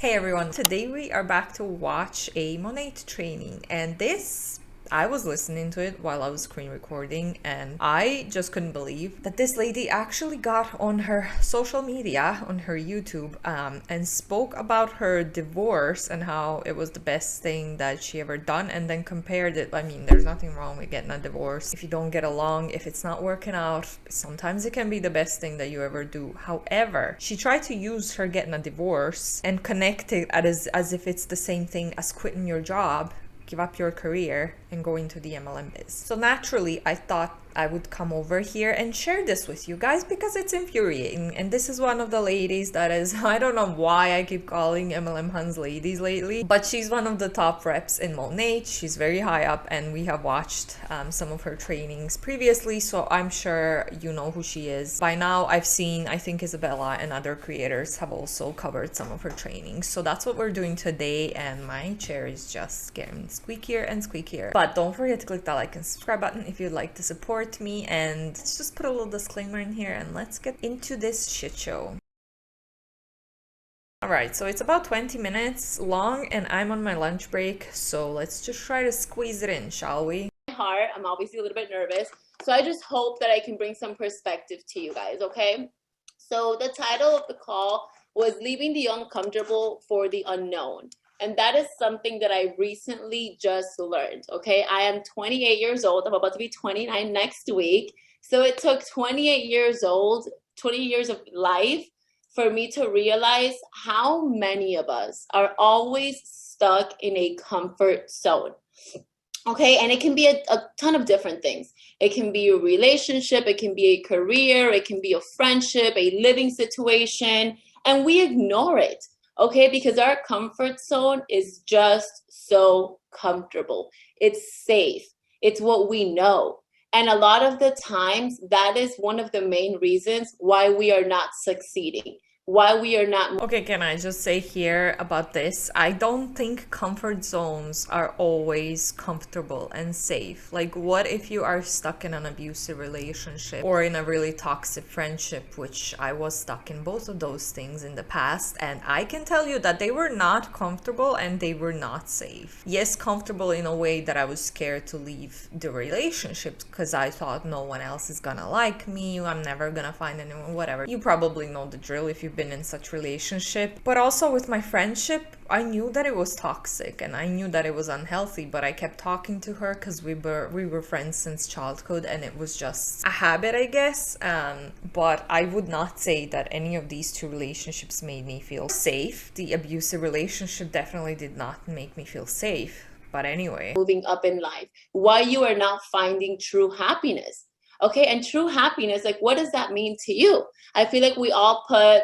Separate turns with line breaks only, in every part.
Hey everyone, today we are back to watch a Monat training, and I was listening to it while I was screen recording, and I just couldn't believe that this lady actually got on her social media, on her YouTube, and spoke about her divorce and how it was the best thing that she ever done, and then compared it. I mean, there's nothing wrong with getting a divorce. If you don't get along, if it's not working out, sometimes it can be the best thing that you ever do. However, she tried to use her getting a divorce and connect it as if it's the same thing as quitting your job, give up your career, and go into the MLM biz. So naturally, I thought I would come over here and share this with you guys because it's infuriating. And this is one of the ladies that is, I don't know why I keep calling MLM Hans ladies lately, but she's one of the top reps in Monat. She's very high up, and we have watched some of her trainings previously, so I'm sure you know who she is. By now, I've seen, I think Isabella and other creators have also covered some of her trainings. So that's what we're doing today, and my chair is just getting squeakier and squeakier. But don't forget to click that like and subscribe button if you'd like to support me, and let's just put a little disclaimer in here and let's get into this shit show. Alright, so it's about 20 minutes long and I'm on my lunch break, so let's just try to squeeze it in, shall we?
Heart, I'm obviously a little bit nervous, so I just hope that I can bring some perspective to you guys, okay? So the title of the call was Leaving the Uncomfortable for the Unknown. And that is something that I recently just learned, okay? I am 28 years old. I'm about to be 29 next week. So it took 28 years old, 20 years of life for me to realize how many of us are always stuck in a comfort zone. Okay, and it can be a ton of different things. It can be a relationship, it can be a career, it can be a friendship, a living situation, and we ignore it. Okay, because our comfort zone is just so comfortable. It's safe. It's what we know. And a lot of the times, that is one of the main reasons why we are not succeeding, why we are not.
Okay, can I just say here about this? I don't think comfort zones are always comfortable and safe. Like, what if you are stuck in an abusive relationship or in a really toxic friendship, which I was stuck in both of those things in the past, and I can tell you that they were not comfortable and they were not safe. Yes, comfortable in a way that I was scared to leave the relationship because I thought no one else is gonna like me, I'm never gonna find anyone, whatever. You probably know the drill if you've been in such relationship. But also with my friendship, I knew that it was toxic and I knew that it was unhealthy, but I kept talking to her because we were friends since childhood, and it was just a habit, I guess. But I would not say that any of these two relationships made me feel safe. The abusive relationship definitely did not make me feel safe. But anyway,
moving up in life, why you are not finding true happiness. Okay, and true happiness, like, what does that mean to you? I feel like we all put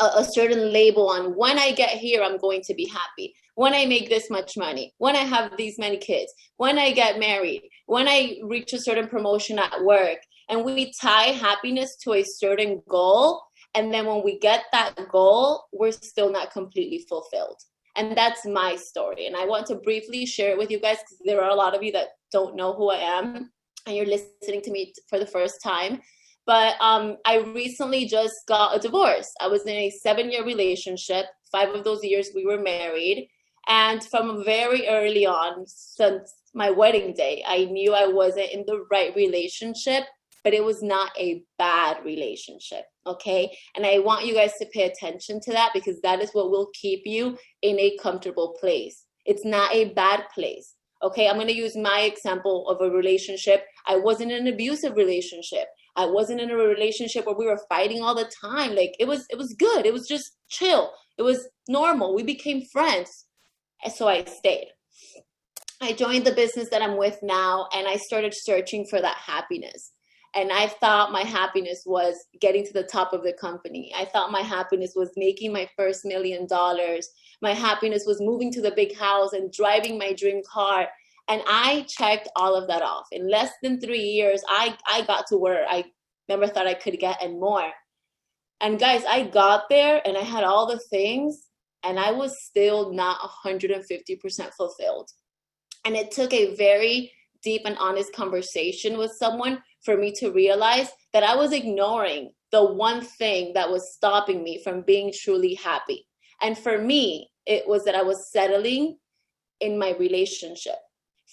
a certain label on, when I get here, I'm going to be happy. When I make this much money, when I have these many kids, when I get married, when I reach a certain promotion at work. And we tie happiness to a certain goal. And then when we get that goal, we're still not completely fulfilled. And that's my story. And I want to briefly share it with you guys because there are a lot of you that don't know who I am and you're listening to me for the first time. But I recently just got a divorce. I was in a 7-year relationship. 5 of those years we were married. And from very early on, since my wedding day, I knew I wasn't in the right relationship, but it was not a bad relationship, okay? And I want you guys to pay attention to that because that is what will keep you in a comfortable place. It's not a bad place, okay? I'm gonna use my example of a relationship. I wasn't in an abusive relationship. I wasn't in a relationship where we were fighting all the time. Like, it was good. It was just chill. It was normal. We became friends. And so I stayed. I joined the business that I'm with now, and I started searching for that happiness. And I thought my happiness was getting to the top of the company. I thought my happiness was making my first $1 million. My happiness was moving to the big house and driving my dream car. And I checked all of that off. In less than 3 years, I got to where I never thought I could get and more. And guys, I got there and I had all the things and I was still not 150% fulfilled. And it took a very deep and honest conversation with someone for me to realize that I was ignoring the one thing that was stopping me from being truly happy. And for me, it was that I was settling in my relationship.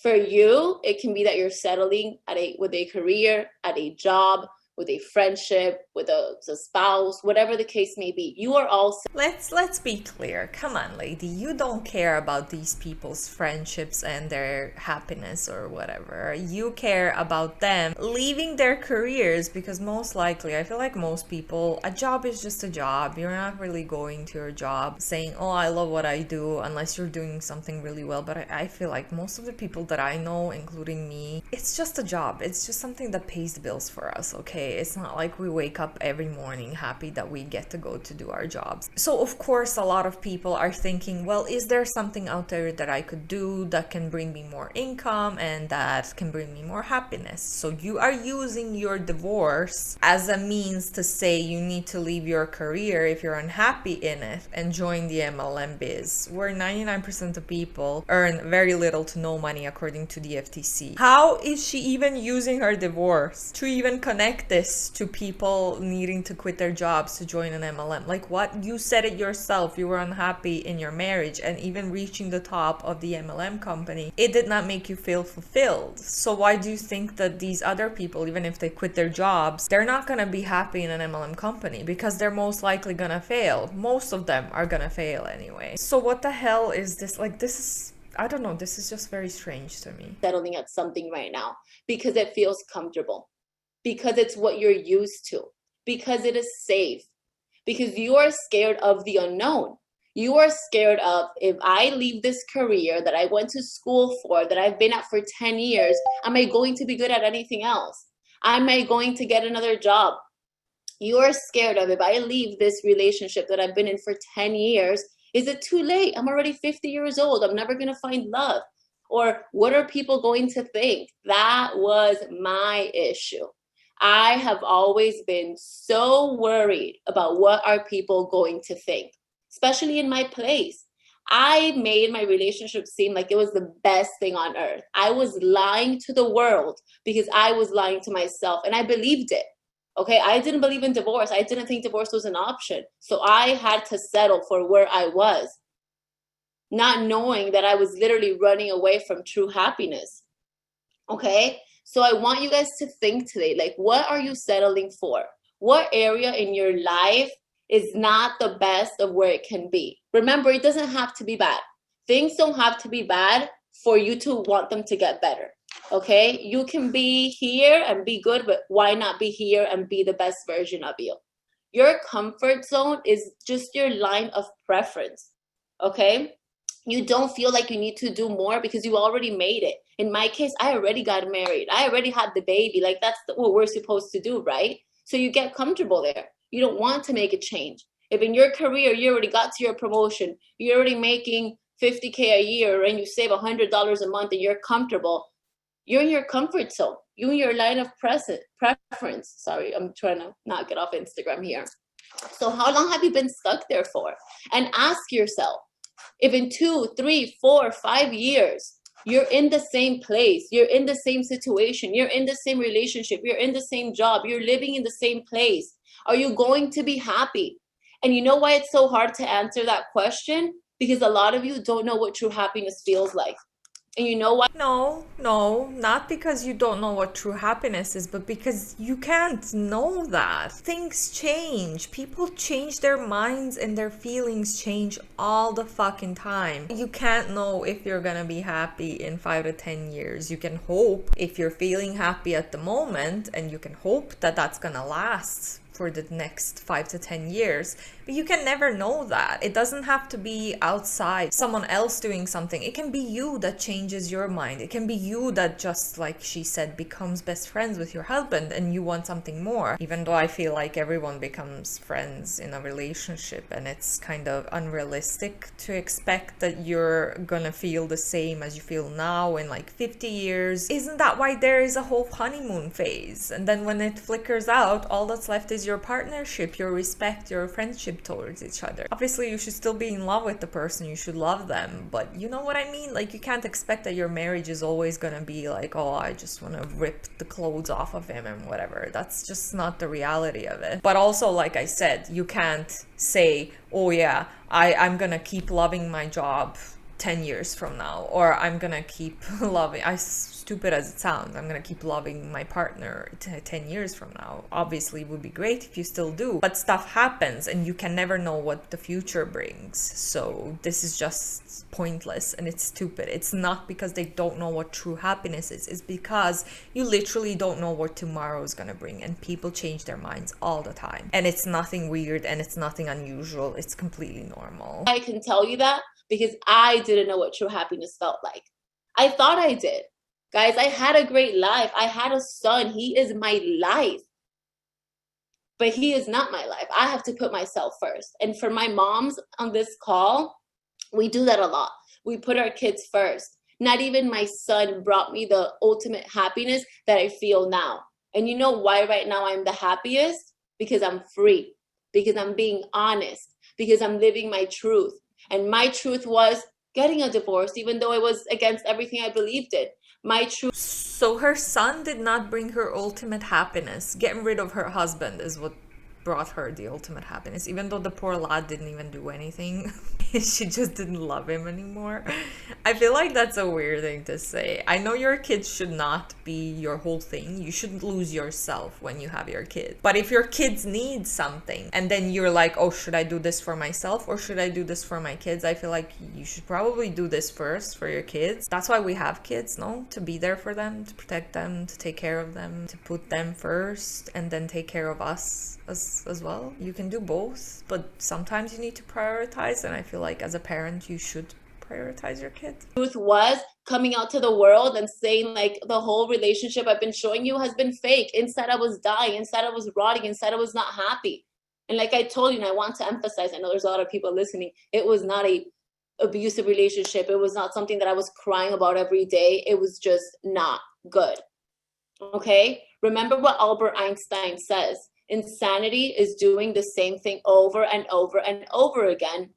For you, it can be that you're settling with a career, at a job, with a friendship, with a spouse, whatever the case may be. You are all
Let's be clear. Come on, lady. You don't care about these people's friendships and their happiness or whatever. You care about them leaving their careers, because most likely, I feel like most people, a job is just a job. You're not really going to your job saying, oh, I love what I do, unless you're doing something really well. But I feel like most of the people that I know, including me, it's just a job. It's just something that pays the bills for us, okay? It's not like we wake up every morning happy that we get to go to do our jobs. So of course a lot of people are thinking, well, is there something out there that I could do that can bring me more income and that can bring me more happiness? So you are using your divorce as a means to say you need to leave your career if you're unhappy in it and join the MLM biz, where 99% of people earn very little to no money according to the FTC. How is she even using her divorce to even connect this to people needing to quit their jobs to join an MLM? Like, what? You said it yourself. You were unhappy in your marriage, and even reaching the top of the MLM company, it did not make you feel fulfilled. So why do you think that these other people, even if they quit their jobs, they're not gonna be happy in an MLM company? Because they're most likely gonna fail. Most of them are gonna fail anyway. So what the hell is this? Like, this is, I don't know, this is just very strange to me.
settling at something right now because it feels comfortable, because it's what you're used to, because it is safe, because you are scared of the unknown. You are scared of, if I leave this career that I went to school for, that I've been at for 10 years, am I going to be good at anything else? Am I going to get another job? You are scared of, if I leave this relationship that I've been in for 10 years, is it too late? I'm already 50 years old. I'm never going to find love. Or what are people going to think? That was my issue. I have always been so worried about what are people going to think, especially in my place. I made my relationship seem like it was the best thing on earth. I was lying to the world because I was lying to myself, and I believed it. Okay, I didn't believe in divorce. I didn't think divorce was an option. So I had to settle for where I was, not knowing that I was literally running away from true happiness. Okay? So I want you guys to think today, like, what are you settling for? What area in your life is not the best of where it can be? Remember, it doesn't have to be bad. Things don't have to be bad for you to want them to get better. Okay? You can be here and be good, but why not be here and be the best version of you? Your comfort zone is just your line of preference. Okay? You don't feel like you need to do more because you already made it. In my case, I already got married. I already had the baby. Like, that's what we're supposed to do, right? So you get comfortable there. You don't want to make a change. If in your career, you already got to your promotion, you're already making $50K a year and you save $100 a month and you're comfortable, you're in your comfort zone. You're in your line of preference. Sorry, I'm trying to not get off Instagram here. So how long have you been stuck there for? And ask yourself, if in 2, 3, 4, 5 years, you're in the same place, you're in the same situation, you're in the same relationship, you're in the same job, you're living in the same place, are you going to be happy? And you know why it's so hard to answer that question? Because a lot of you don't know what true happiness feels like. And you know what?
No, not because you don't know what true happiness is, but because you can't know that. Things change. People change their minds and their feelings change all the fucking time. You can't know if you're gonna be happy in 5 to 10 years. You can hope if you're feeling happy at the moment, and you can hope that that's gonna last for the next 5 to 10 years, but you can never know that. It doesn't have to be outside, someone else doing something. It can be you that changes your mind. It can be you that, just like she said, becomes best friends with your husband and you want something more. Even though I feel like everyone becomes friends in a relationship, and it's kind of unrealistic to expect that you're gonna feel the same as you feel now in like 50 years. Isn't that why there is a whole honeymoon phase? And then when it flickers out, all that's left is your your partnership, your respect, your friendship towards each other. Obviously, you should still be in love with the person, you should love them, but you know what I mean? Like, you can't expect that your marriage is always gonna be like, oh, I just want to rip the clothes off of him and whatever. That's just not the reality of it. But also, like I said, you can't say, oh yeah, I'm gonna keep loving my job 10 years from now, or I'm gonna keep loving, as stupid as it sounds, I'm gonna keep loving my partner 10 years from now. Obviously, it would be great if you still do, but stuff happens and you can never know what the future brings. So this is just pointless and it's stupid. It's not because they don't know what true happiness is, it's because you literally don't know what tomorrow is gonna bring, and people change their minds all the time, and it's nothing weird and it's nothing unusual. It's completely normal.
I can tell you that because I didn't know what true happiness felt like. I thought I did. Guys, I had a great life. I had a son. He is my life. But he is not my life. I have to put myself first. And for my moms on this call, we do that a lot. We put our kids first. Not even my son brought me the ultimate happiness that I feel now. And you know why right now I'm the happiest? Because I'm free. Because I'm being honest. Because I'm living my truth. And my truth was getting a divorce, even though it was against everything I believed in. My truth.
So her son did not bring her ultimate happiness. Getting rid of her husband is what brought her the ultimate happiness, even though the poor lad didn't even do anything. She just didn't love him anymore. I feel like that's a weird thing to say. I know your kids should not be your whole thing. You shouldn't lose yourself when you have your kids. But if your kids need something and then you're like, oh, should I do this for myself or should I do this for my kids? I feel like you should probably do this first for your kids. That's why we have kids, no? To be there for them, to protect them, to take care of them, to put them first and then take care of us as well. You can do both, but sometimes you need to prioritize, and I feel like as a parent you should prioritize your kids.
Truth was coming out to the world and saying like the whole relationship I've been showing you has been fake. Inside I was dying, inside I was rotting, inside I was not happy. And like I told you, and I want to emphasize, I know there's a lot of people listening, it was not a abusive relationship. It was not something that I was crying about every day. It was just not good. Okay? Remember what Albert Einstein says. Insanity is doing the same thing over and over and over again,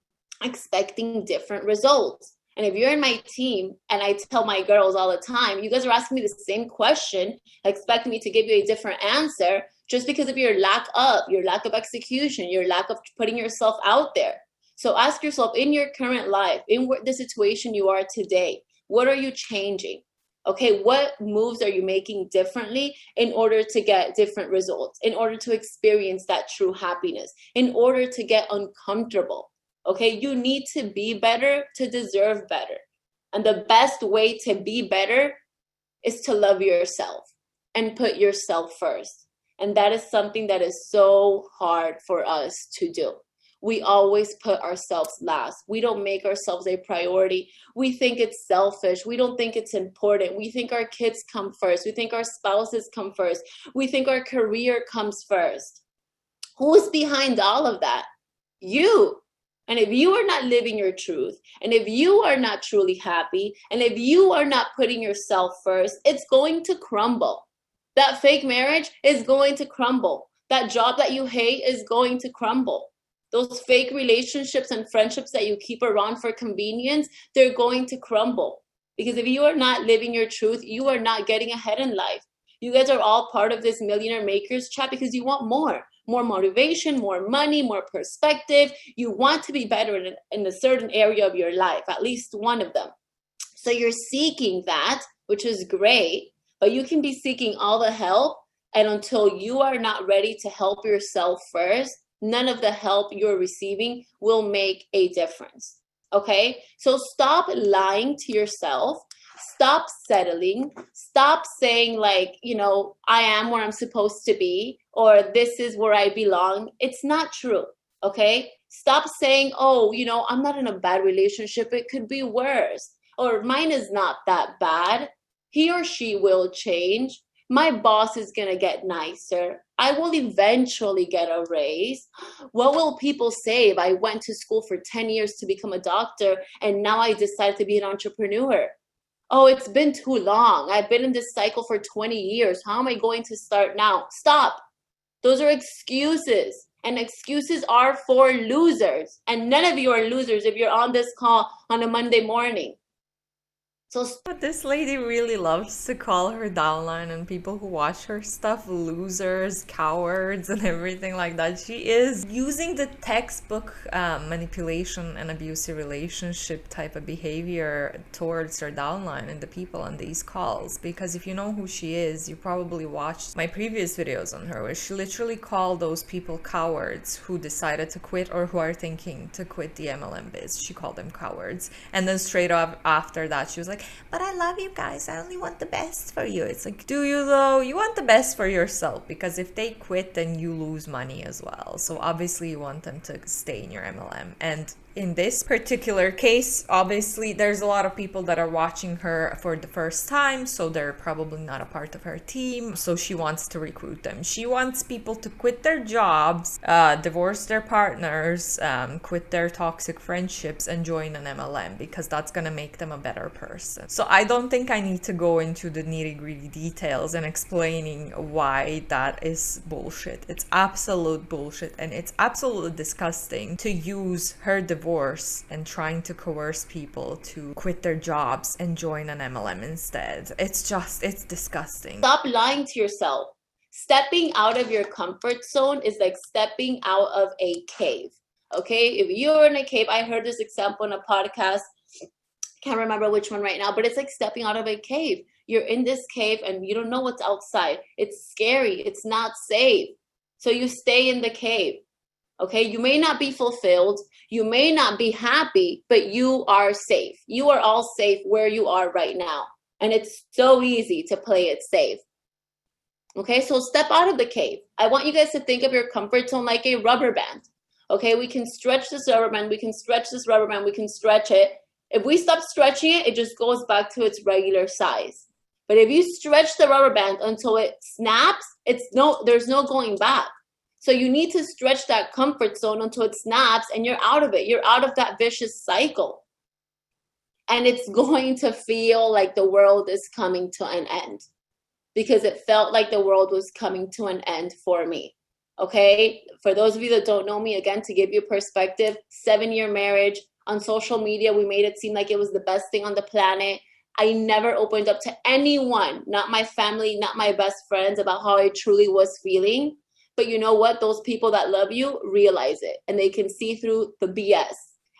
expecting different results. And if you're in my team, and I tell my girls all the time, you guys are asking me the same question, expecting me to give you a different answer just because of your lack of execution, your lack of putting yourself out there. So ask yourself, in your current life, in the situation you are today, what are you changing? Okay, what moves are you making differently in order to get different results, in order to experience that true happiness, in order to get uncomfortable? Okay, you need to be better to deserve better. And the best way to be better is to love yourself and put yourself first. And that is something that is so hard for us to do. We always put ourselves last. We don't make ourselves a priority. We think it's selfish. We don't think it's important. We think our kids come first. We think our spouses come first. We think our career comes first. Who's behind all of that? You. And if you are not living your truth, and if you are not truly happy, and if you are not putting yourself first, it's going to crumble. That fake marriage is going to crumble. That job that you hate is going to crumble. Those fake relationships and friendships that you keep around for convenience, they're going to crumble. Because if you are not living your truth, you are not getting ahead in life. You guys are all part of this Millionaire Makers chat because you want more motivation, more money, more perspective. You want to be better in a certain area of your life, at least one of them. So you're seeking that, which is great, but you can be seeking all the help. And until you are not ready to help yourself first, none of the help you're receiving will make a difference. Okay? So stop lying to yourself. Stop settling. Stop saying like, I am where I'm supposed to be, or this is where I belong. It's not true. Okay? Stop saying, oh, I'm not in a bad relationship. It could be worse. Or mine is not that bad. He or she will change. My boss is going to get nicer. I will eventually get a raise. What will people say if I went to school for 10 years to become a doctor and now I decided to be an entrepreneur? Oh, it's been too long. I've been in this cycle for 20 years. How am I going to start now? Stop. Those are excuses. And excuses are for losers. And none of you are losers if you're on this call on a Monday morning.
But this lady really loves to call her downline and people who watch her stuff losers, cowards, and everything like that. She is using the textbook manipulation and abusive relationship type of behavior towards her downline and the people on these calls. Because if you know who she is, you probably watched my previous videos on her, where she literally called those people cowards who decided to quit or who are thinking to quit the MLM biz. She called them cowards. And then straight up after that, she was like, but I love you guys. I only want the best for you. It's like, do you though? You want the best for yourself, because if they quit, then you lose money as well. So obviously you want them to stay in your MLM. And in this particular case, obviously there's a lot of people that are watching her for the first time, so they're probably not a part of her team. So she wants to recruit them. She wants people to quit their jobs, divorce their partners, quit their toxic friendships, and join an MLM, because that's gonna make them a better person. So I don't think I need to go into the nitty-gritty details and explaining why that is bullshit. It's absolute bullshit, and it's absolutely disgusting to use her divorce and trying to coerce people to quit their jobs and join an MLM instead. It's disgusting.
Stop lying to yourself. Stepping out of your comfort zone is like stepping out of a cave. Okay, if you're in a cave, I heard this example in a podcast, can't remember which one right now, but it's like stepping out of a cave. You're in this cave and you don't know what's outside. It's scary. It's not safe. So you stay in the cave. Okay, you may not be fulfilled, you may not be happy, but you are safe. You are all safe where you are right now. And it's so easy to play it safe. Okay, so step out of the cave. I want you guys to think of your comfort zone like a rubber band. Okay, we can stretch this rubber band, we can stretch this rubber band, we can stretch it. If we stop stretching it, it just goes back to its regular size. But if you stretch the rubber band until it snaps, there's no going back. So you need to stretch that comfort zone until it snaps and you're out of it. You're out of that vicious cycle. And it's going to feel like the world is coming to an end, because it felt like the world was coming to an end for me. Okay? For those of you that don't know me, again, to give you perspective, 7-year marriage. On social media, we made it seem like it was the best thing on the planet. I never opened up to anyone, not my family, not my best friends, about how I truly was feeling. But you know what? Those people that love you realize it, and they can see through the BS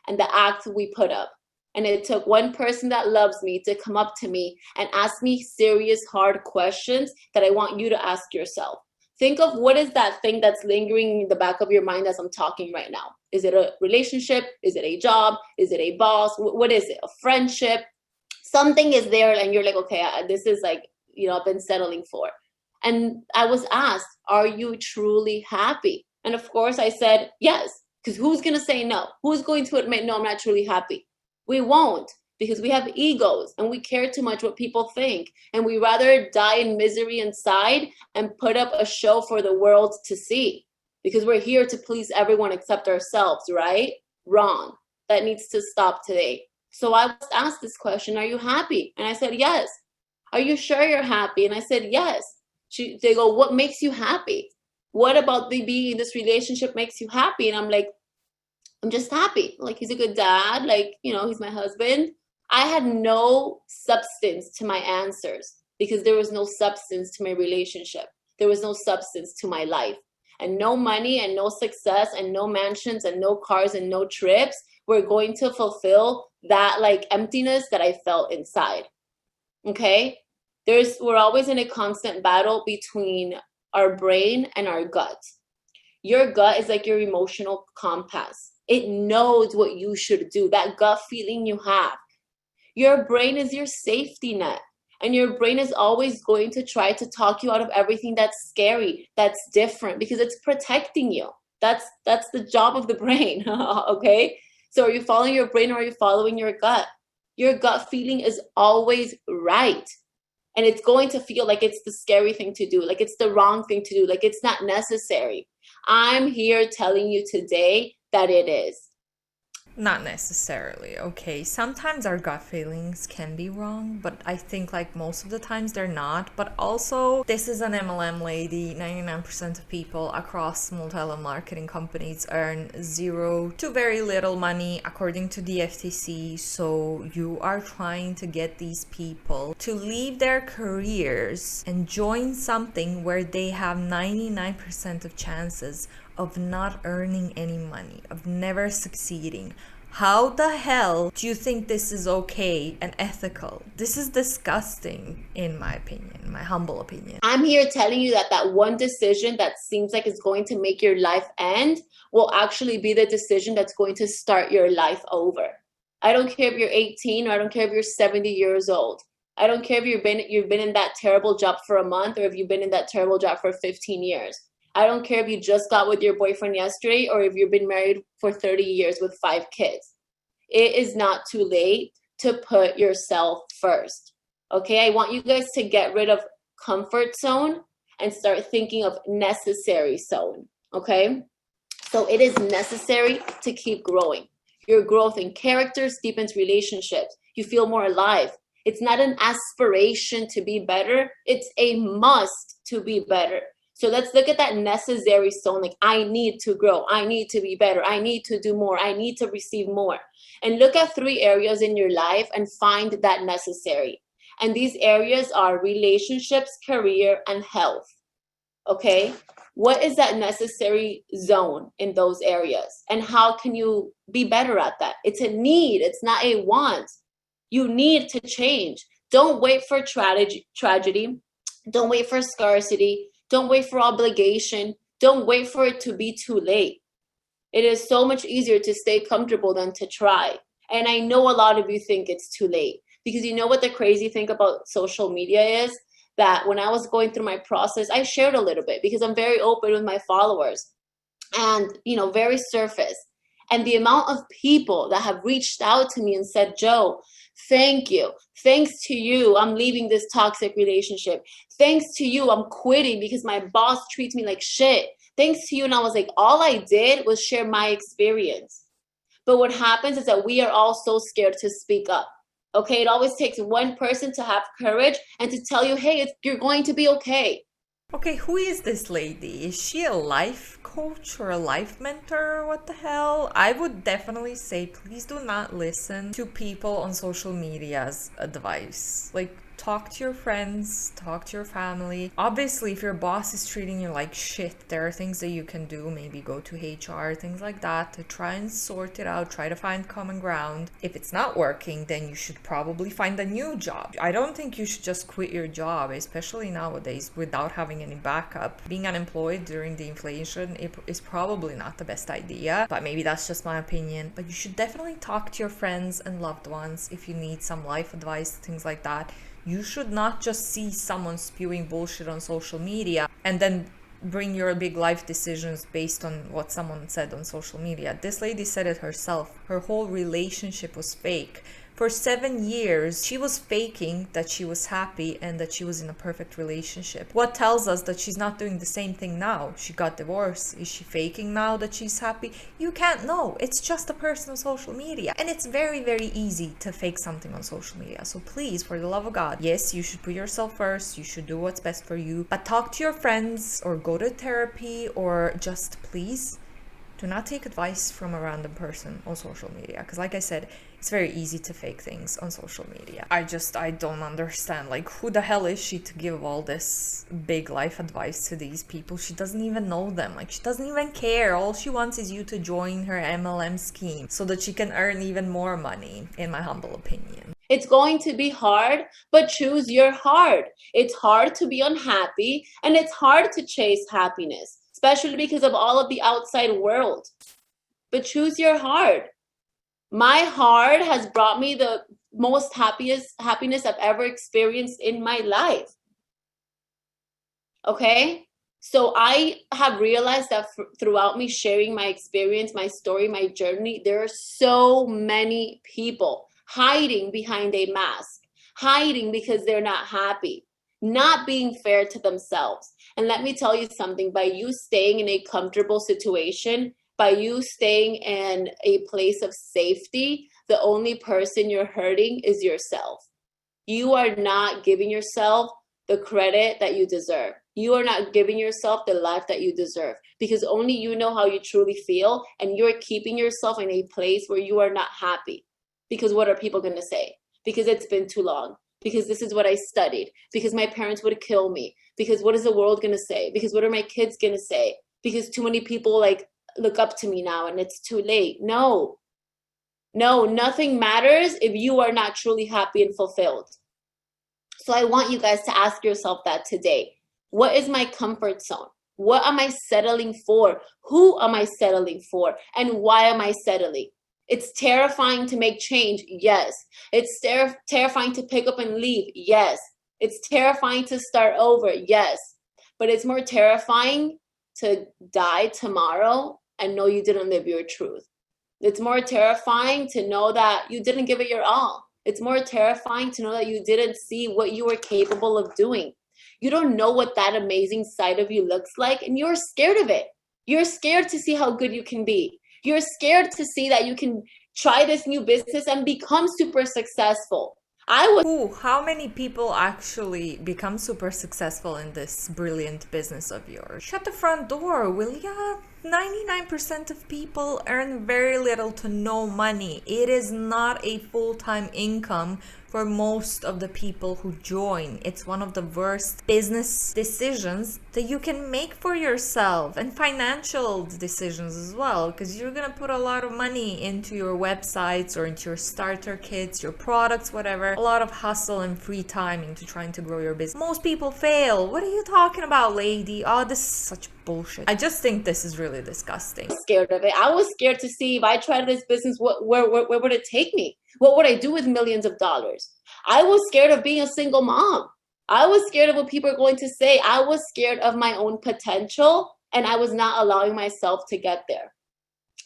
and the act we put up. And it took one person that loves me to come up to me and ask me serious, hard questions that I want you to ask yourself. Think of what is that thing that's lingering in the back of your mind as I'm talking right now. Is it a relationship? Is it a job? Is it a boss? What is it? A friendship? Something is there and you're like, okay, this is like, I've been settling for. And I was asked, are you truly happy? And of course I said, yes, because who's going to say no? Who's going to admit, no, I'm not truly happy? We won't, because we have egos and we care too much what people think. And we rather die in misery inside and put up a show for the world to see, because we're here to please everyone except ourselves, right? Wrong. That needs to stop today. So I was asked this question, are you happy? And I said, yes. Are you sure you're happy? And I said, yes. They go, what makes you happy? What about being in this relationship makes you happy? And I'm like, I'm just happy. Like, he's a good dad. Like, he's my husband. I had no substance to my answers, because there was no substance to my relationship. There was no substance to my life. And no money and no success and no mansions and no cars and no trips were going to fulfill that like emptiness that I felt inside. Okay? We're always in a constant battle between our brain and our gut. Your gut is like your emotional compass. It knows what you should do, that gut feeling you have. Your brain is your safety net. And your brain is always going to try to talk you out of everything that's scary, that's different, because it's protecting you. That's the job of the brain, okay? So are you following your brain or are you following your gut? Your gut feeling is always right. And it's going to feel like it's the scary thing to do, like it's the wrong thing to do, like it's not necessary. I'm here telling you today that it is.
Not necessarily, okay? Sometimes our gut feelings can be wrong, but I think like most of the times they're not. But also, this is an MLM lady. 99% of people across multi-level marketing companies earn zero to very little money according to the FTC. So you are trying to get these people to leave their careers and join something where they have 99% of chances of not earning any money, of never succeeding. How the hell do you think this is okay and ethical? This is disgusting, in my opinion, my humble opinion.
I'm here telling you that that one decision that seems like it's going to make your life end will actually be the decision that's going to start your life over. I don't care if you're 18 or I don't care if you're 70 years old. I don't care if you've been in that terrible job for a month or if you've been in that terrible job for 15 years. I don't care if you just got with your boyfriend yesterday or if you've been married for 30 years with 5 kids. It is not too late to put yourself first. Okay, I want you guys to get rid of comfort zone and start thinking of necessary zone. Okay, so it is necessary to keep growing. Your growth in characters deepens relationships. You feel more alive. It's not an aspiration to be better. It's a must to be better. So let's look at that necessary zone. Like, I need to grow. I need to be better. I need to do more. I need to receive more. And look at 3 areas in your life and find that necessary. And these areas are relationships, career, and health. Okay? What is that necessary zone in those areas? And how can you be better at that? It's a need. It's not a want. You need to change. Don't wait for tragedy. Don't wait for scarcity. Don't wait for obligation. Don't wait for it to be too late. It is so much easier to stay comfortable than to try. And I know a lot of you think it's too late because you know what the crazy thing about social media is? That when I was going through my process, I shared a little bit because I'm very open with my followers and, very surface. And the amount of people that have reached out to me and said, Joe, thank you. Thanks to you, I'm leaving this toxic relationship. Thanks to you, I'm quitting because my boss treats me like shit. Thanks to you. And I was like, all I did was share my experience. But what happens is that we are all so scared to speak up. Okay, it always takes one person to have courage and to tell you, hey, you're going to be okay.
Okay, who is this lady? Is she a life coach or a life mentor? What the hell? I would definitely say please do not listen to people on social media's advice. Like, talk to your friends, talk to your family. Obviously, if your boss is treating you like shit, there are things that you can do. Maybe go to HR, things like that, to try and sort it out, try to find common ground. If it's not working, then you should probably find a new job. I don't think you should just quit your job, especially nowadays, without having any backup. Being unemployed during the inflation is probably not the best idea, but maybe that's just my opinion. But you should definitely talk to your friends and loved ones if you need some life advice, things like that. You should not just see someone spewing bullshit on social media and then bring your big life decisions based on what someone said on social media. This lady said it herself. Her whole relationship was fake. For 7 years, she was faking that she was happy and that she was in a perfect relationship. What tells us that she's not doing the same thing now? She got divorced. Is she faking now that she's happy? You can't know. It's just a person on social media. And it's very, very easy to fake something on social media. So please, for the love of God, yes, you should put yourself first. You should do what's best for you. But talk to your friends or go to therapy, or just please do not take advice from a random person on social media. Because like I said, it's very easy to fake things on social media. I don't understand, like, who the hell is she to give all this big life advice to these people? She doesn't even know them. Like, she doesn't even care. All she wants is you to join her MLM scheme so that she can earn even more money, in my humble opinion.
It's going to be hard, but choose your heart. It's hard to be unhappy and it's hard to chase happiness, especially because of all of the outside world. But choose your heart. My heart has brought me the most happiness I've ever experienced in my life. Okay? So I have realized that throughout me sharing my experience, my story, my journey, there are so many people hiding behind a mask, hiding because they're not happy, not being fair to themselves. And let me tell you something, by you staying in a comfortable situation, by you staying in a place of safety, the only person you're hurting is yourself. You are not giving yourself the credit that you deserve. You are not giving yourself the life that you deserve, because only you know how you truly feel, and you're keeping yourself in a place where you are not happy. Because what are people going to say? Because it's been too long. Because this is what I studied. Because my parents would kill me. Because what is the world going to say? Because what are my kids going to say? Because too many people like look up to me now and it's too late. No, nothing matters if you are not truly happy and fulfilled. So I want you guys to ask yourself that today. What is my comfort zone? What am I settling for? Who am I settling for? And why am I settling? It's terrifying to make change. Yes. It's terrifying to pick up and leave. Yes. It's terrifying to start over. Yes. But it's more terrifying to die tomorrow and know you didn't live your truth. It's more terrifying to know that you didn't give it your all. It's more terrifying to know that you didn't see what you were capable of doing. You don't know what that amazing side of you looks like, and you're scared of it. You're scared to see how good you can be. You're scared to see that you can try this new business and become super successful.
How many people actually become super successful in this brilliant business of yours? Shut the front door, will ya? 99% of people earn very little to no money. It is not a full-time income for most of the people who join. It's one of the worst business decisions that you can make for yourself, and financial decisions as well, because you're gonna put a lot of money into your websites or into your starter kits, your products, whatever. A lot of hustle and free time into trying to grow your business. Most people fail. What are you talking about, lady? Oh, this is such bullshit. I just think this is really disgusting.
Scared of it. I was scared to see if I tried this business, where would it take me? What would I do with millions of dollars? I was scared of being a single mom. I was scared of what people are going to say. I was scared of my own potential, and I was not allowing myself to get there.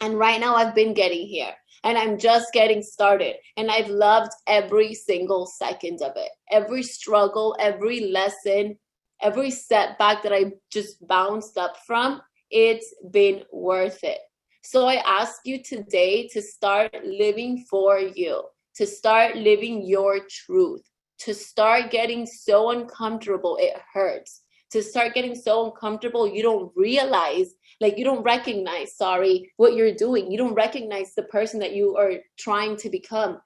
And right now I've been getting here, and I'm just getting started, and I've loved every single second of it. Every struggle, every lesson, every setback that I just bounced up from, it's been worth it. So I ask you today to start living for you, to start living your truth, to start getting so uncomfortable it hurts, to start getting so uncomfortable you don't realize, you don't recognize, what you're doing. You don't recognize the person that you are trying to become.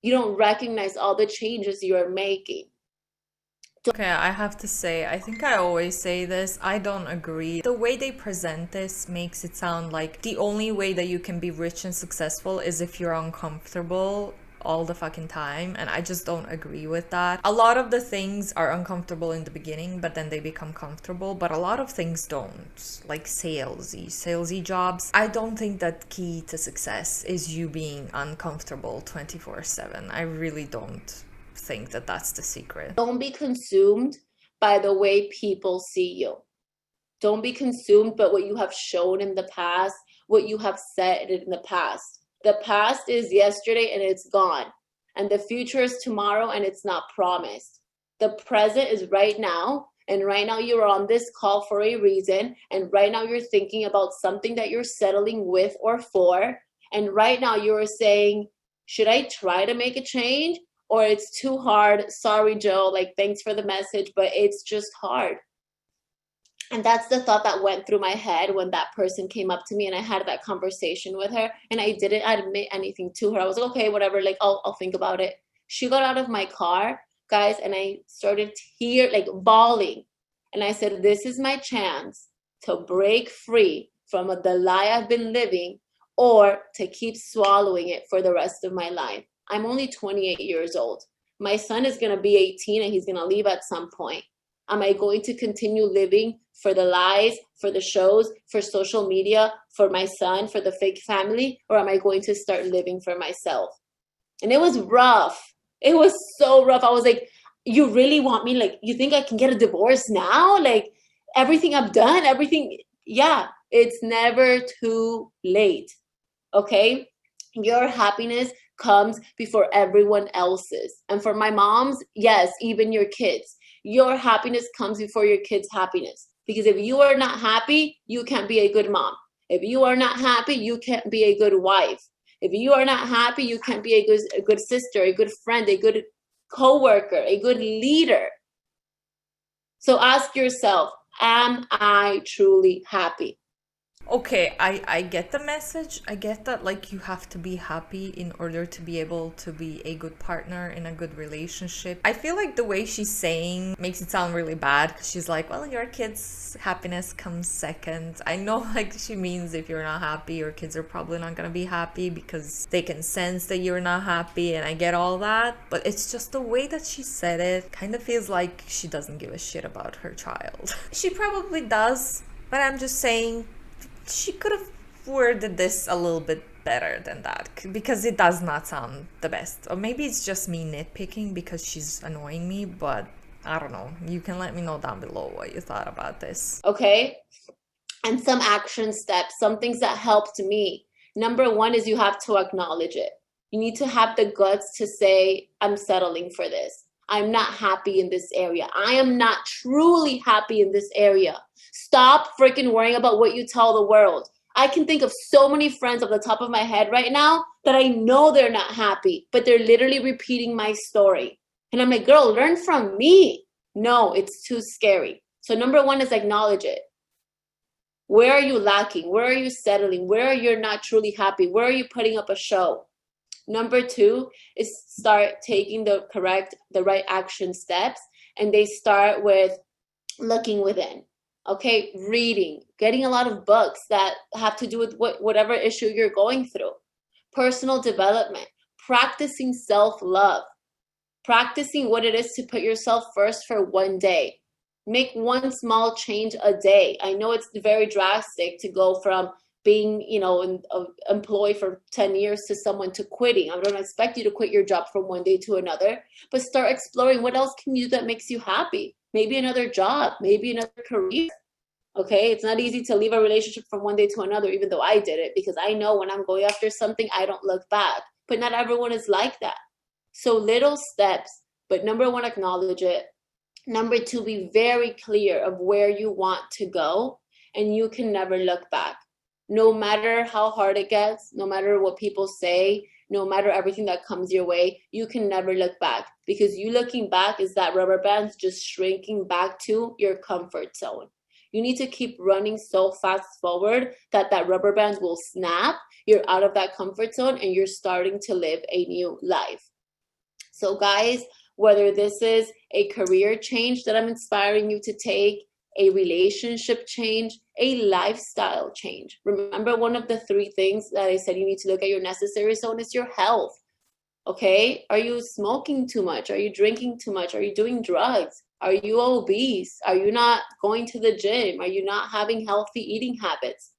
You don't recognize all the changes you are making.
Okay, I have to say, I think I always say this, I don't agree. The way they present this makes it sound like the only way that you can be rich and successful is if you're uncomfortable all the fucking time, and I just don't agree with that. A lot of the things are uncomfortable in the beginning, but then they become comfortable, but a lot of things don't, like salesy jobs. I don't think that key to success is you being uncomfortable 24/7. I really don't think that that's the secret.
Don't be consumed by the way people see you. Don't be consumed by what you have shown in the past, what you have said in the past. The past is yesterday and it's gone. And the future is tomorrow and it's not promised. The present is right now. And right now you're on this call for a reason. And right now you're thinking about something that you're settling with or for. And right now you're saying, should I try to make a change? Or it's too hard. Sorry, Joe. Thanks for the message, but it's just hard. And that's the thought that went through my head when that person came up to me and I had that conversation with her, and I didn't admit anything to her. I was like, okay, whatever. I'll think about it. She got out of my car, guys, and I started bawling. And I said, this is my chance to break free from the lie I've been living, or to keep swallowing it for the rest of my life. I'm only 28 years old. My son is going to be 18 and he's going to leave at some point. Am I going to continue living for the lies, for the shows, for social media, for my son, for the fake family? Or am I going to start living for myself? And it was rough. It was so rough. I was like, you really want me? You think I can get a divorce now? Everything I've done, everything. Yeah, it's never too late. Okay? Your happiness comes before everyone else's. And for my moms, yes, even your kids, your happiness comes before your kids' happiness. Because if you are not happy, you can't be a good mom. If you are not happy, you can't be a good wife. If you are not happy, you can't be a good sister, a good friend, a good coworker, a good leader. So ask yourself, am I truly happy?
Okay, I get the message. I get that, like, you have to be happy in order to be able to be a good partner in a good relationship. I feel like the way she's saying makes it sound really bad, because she's like, well, your kids' happiness comes second. I know, like, she means if you're not happy, your kids are probably not gonna be happy because they can sense that you're not happy, and I get all that. But it's just the way that she said it kind of feels like she doesn't give a shit about her child. She probably does, but I'm just saying, she could have worded this a little bit better than that, because it does not sound the best. Or maybe it's just me nitpicking because she's annoying me, but I don't know. You can let me know down below what you thought about this.
Okay? And some action steps, some things that helped me. Number one is you have to acknowledge it. You need to have the guts to say, I'm settling for this. I'm not happy in this area. I am not truly happy in this area. Stop freaking worrying about what you tell the world. I can think of so many friends off the top of my head right now that I know they're not happy, but they're literally repeating my story. And I'm like, girl, learn from me. No, it's too scary. So number one is acknowledge it. Where are you lacking? Where are you settling? Where are you not truly happy? Where are you putting up a show? Number two is start taking the right action steps, and they start with looking within. Okay, reading, getting a lot of books that have to do with whatever issue you're going through. Personal development, practicing self-love, practicing what it is to put yourself first for one day. Make one small change a day. I know it's very drastic to go from being, an employee for 10 years to someone to quitting. I don't expect you to quit your job from one day to another, but start exploring what else can you do that makes you happy. Maybe another job, maybe another career. Okay, it's not easy to leave a relationship from one day to another, even though I did it, because I know when I'm going after something, I don't look back. But not everyone is like that. So little steps, but number one, acknowledge it. Number two, be very clear of where you want to go, and you can never look back. No matter how hard it gets, no matter what people say, no matter everything that comes your way, you can never look back, because you looking back is that rubber band's just shrinking back to your comfort zone. You need to keep running so fast forward that rubber band will snap. You're out of that comfort zone and you're starting to live a new life. So guys, whether this is a career change that I'm inspiring you to take, a relationship change, a lifestyle change. Remember, one of the three things that I said you need to look at your necessary zone is your health. Okay? Are you smoking too much? Are you drinking too much? Are you doing drugs? Are you obese? Are you not going to the gym? Are you not having healthy eating habits?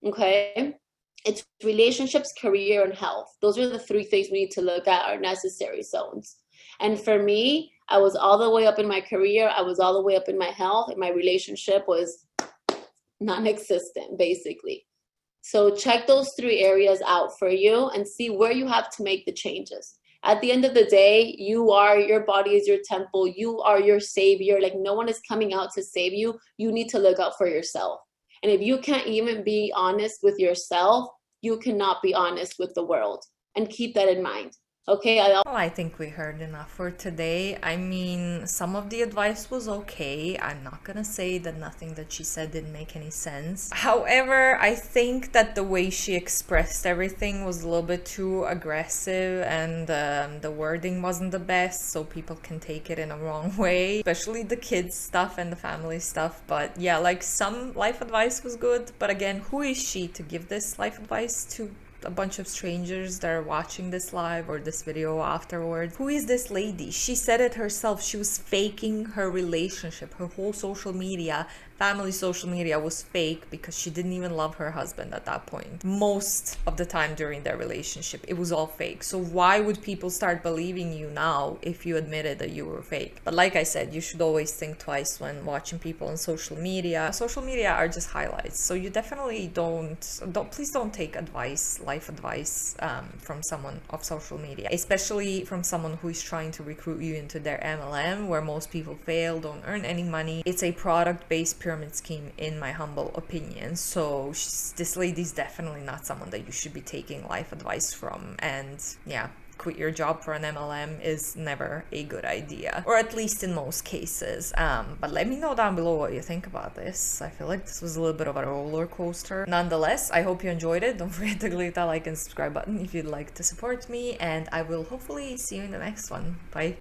Okay? It's relationships, career, and health. Those are the three things we need to look at, our necessary zones. And for me, I was all the way up in my career. I was all the way up in my health, and my relationship was non-existent, basically. So check those three areas out for you and see where you have to make the changes. At the end of the day, your body is your temple. You are your savior. Like, no one is coming out to save you. You need to look out for yourself. And if you can't even be honest with yourself, you cannot be honest with the world. And keep that in mind. Okay.
Well, I think we heard enough for today. I mean, some of the advice was okay. I'm not gonna say that nothing that she said didn't make any sense. However, I think that the way she expressed everything was a little bit too aggressive, and the wording wasn't the best, so people can take it in a wrong way, especially the kids stuff and the family stuff. But yeah, like, some life advice was good, but again, who is she to give this life advice to a bunch of strangers that are watching this live or this video afterwards? Who is this lady? She said it herself. She was faking her relationship. Her whole social media, family social media, was fake because she didn't even love her husband at that point. Most of the time during their relationship, it was all fake. So why would people start believing you now if you admitted that you were fake? But like I said, you should always think twice when watching people on social media. Social media are just highlights, so you definitely please don't take life advice from someone off social media, especially from someone who is trying to recruit you into their MLM, where most people fail, don't earn any money. It's a product-based pyramid scheme, in my humble opinion. So this lady's definitely not someone that you should be taking life advice from. And yeah, quit your job for an MLM is never a good idea, or at least in most cases. But let me know down below what you think about this. I feel like this was a little bit of a roller coaster. Nonetheless, I hope you enjoyed it. Don't forget to click that like and subscribe button if you'd like to support me, and I will hopefully see you in the next one. Bye.